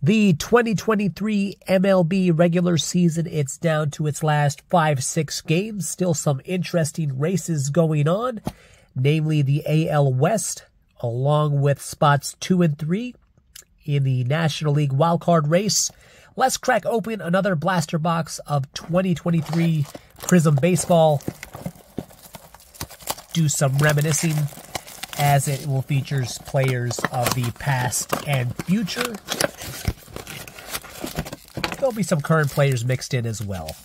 The 2023 MLB regular season, it's down to its last 5-6 games. Still some interesting races going on, namely the AL West, along with spots 2 and 3 in the National League wildcard race. Let's crack open another blaster box of 2023 Prizm Baseball. Do some reminiscing, as it will feature players of the past and future. There'll be some current players mixed in as well.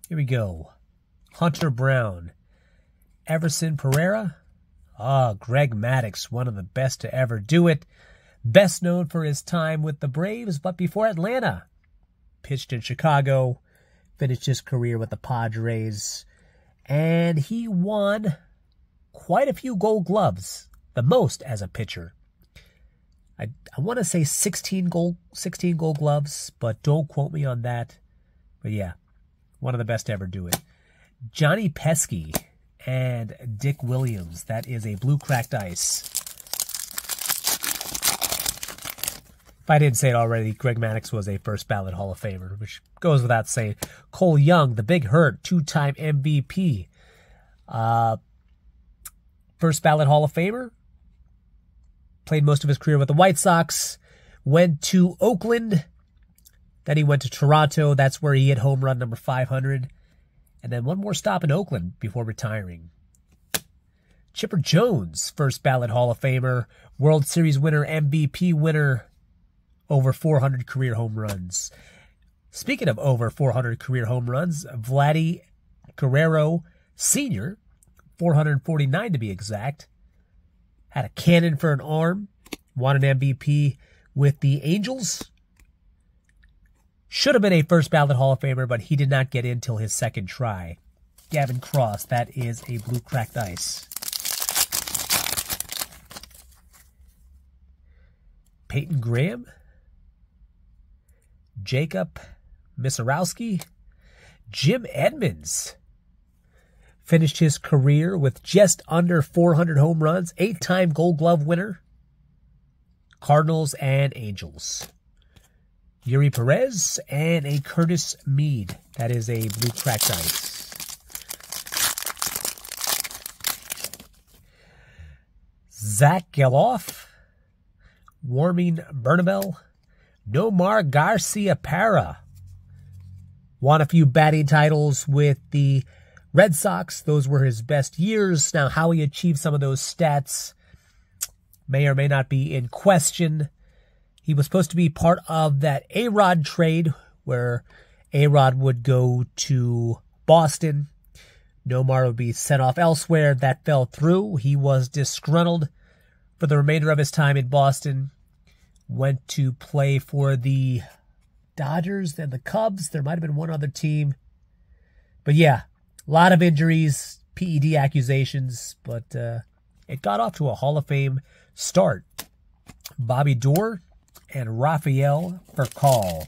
Here we go. Hunter Brown. Everson Pereira. Greg Maddux, one of the best to ever do it. Best known for his time with the Braves, but before Atlanta. Pitched in Chicago. Finished his career with the Padres. And he won quite a few Gold Gloves. The most as a pitcher. I want to say 16 gold gloves, but don't quote me on that. But yeah, one of the best to ever do it. Johnny Pesky and Dick Williams. That is a blue cracked ice. If I didn't say it already, Greg Maddux was a first ballot Hall of Famer, which goes without saying. Cole Young, the Big Hurt, 2-time MVP. First ballot Hall of Famer. Played most of his career with the White Sox. Went to Oakland. Then he went to Toronto. That's where he hit home run number 500. And then one more stop in Oakland before retiring. Chipper Jones, first ballot Hall of Famer. World Series winner, MVP winner. Over 400 career home runs. Speaking of over 400 career home runs, Vladdy Guerrero Sr., 449 to be exact. Had a cannon for an arm. Won an MVP with the Angels. Should have been a first ballot Hall of Famer, but he did not get in till his second try. Gavin Cross, that is a blue cracked ice. Peyton Graham. Jacob Misarowski. Jim Edmonds. Finished his career with just under 400 home runs. 8-time Gold Glove winner. Cardinals and Angels. Yuri Perez and a Curtis Mead. That is a blue cracked ice. Zach Geloff. Warming Bernabel. Omar Garcia Para. Won a few batting titles with the Red Sox. Those were his best years. Now, how he achieved some of those stats may or may not be in question. He was supposed to be part of that A-Rod trade where A-Rod would go to Boston. Nomar would be sent off elsewhere. That fell through. He was disgruntled for the remainder of his time in Boston. Went to play for the Dodgers, then the Cubs. There might have been one other team. But yeah, a lot of injuries, PED accusations, but it got off to a Hall of Fame start. Bobby Doerr and Rafael Furcal.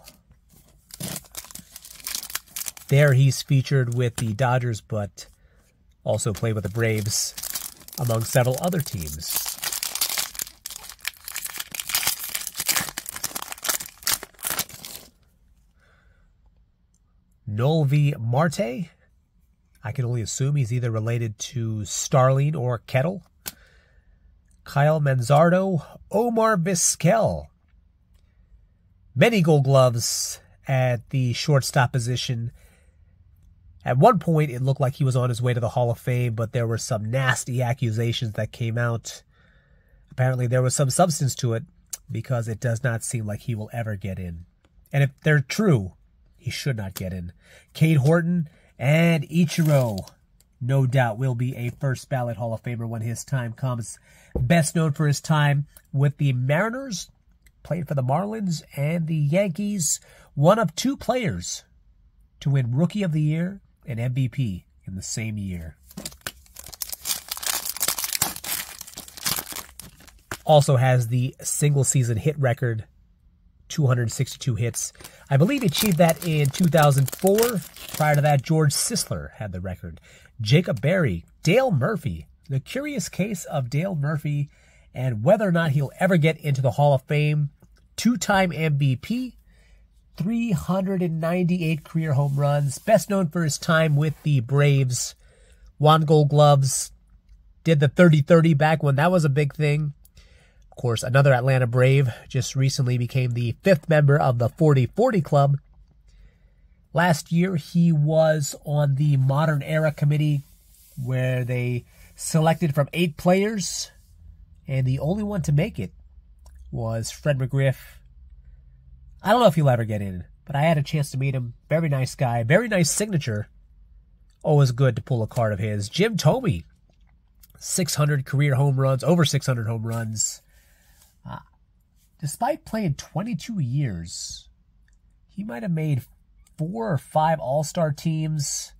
There he's featured with the Dodgers, but also played with the Braves, among several other teams. Nolvi Marte. I can only assume he's either related to Starling or Kettle. Kyle Manzardo. Omar Vizquel. Many Gold Gloves at the shortstop position. At one point, it looked like he was on his way to the Hall of Fame, but there were some nasty accusations that came out. Apparently, there was some substance to it, because it does not seem like he will ever get in. And if they're true, he should not get in. Cade Horton and Ichiro, no doubt, will be a first ballot Hall of Famer when his time comes. Best known for his time with the Mariners, played for the Marlins and the Yankees. One of 2 players to win Rookie of the Year and MVP in the same year. Also has the single season hit record, 262 hits. I believe he achieved that in 2004. Prior to that, George Sisler had the record. Jacob Berry, Dale Murphy, The Curious Case of Dale Murphy and whether or not he'll ever get into the Hall of Fame. 2-time MVP, 398 career home runs, best known for his time with the Braves. Won Gold Gloves, did the 30-30 back when that was a big thing. Of course, another Atlanta Brave, just recently became the 5th member of the 40-40 Club. Last year, he was on the Modern Era Committee, where they selected from 8 players, and the only one to make it was Fred McGriff. I don't know if he'll ever get in, but I had a chance to meet him. Very nice guy, very nice signature. Always good to pull a card of his. Jim Thome, 600 career home runs, over 600 home runs. Despite playing 22 years, he might have made 4 or 5 All-Star teams.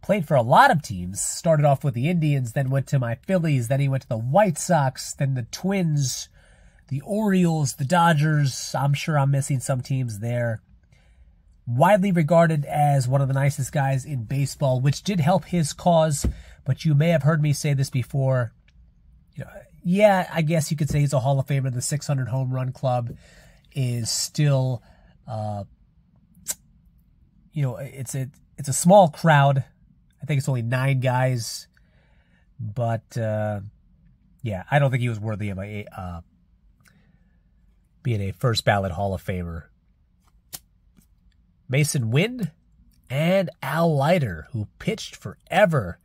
Played for a lot of teams. Started off with the Indians, then went to my Phillies, then he went to the White Sox, then the Twins, the Orioles, the Dodgers. I'm sure I'm missing some teams there. Widely regarded as one of the nicest guys in baseball, which did help his cause, but you may have heard me say this before. Yeah, I guess you could say he's a Hall of Famer. The 600 home run club is still, it's a small crowd. I think it's only 9 guys, but yeah, I don't think he was worthy of being a first ballot Hall of Famer. Mason Wynn and Al Leiter, who pitched forever.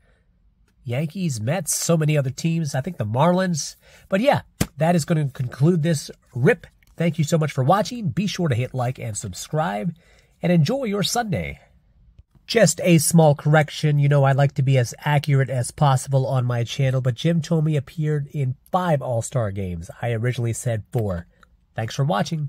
Yankees, Mets, so many other teams. I think the Marlins. But yeah, that is going to conclude this rip. Thank you so much for watching. Be sure to hit like and subscribe, and enjoy your Sunday. Just a small correction. I like to be as accurate as possible on my channel, but Jim Thome appeared in 5 All-Star games. I originally said 4. Thanks for watching.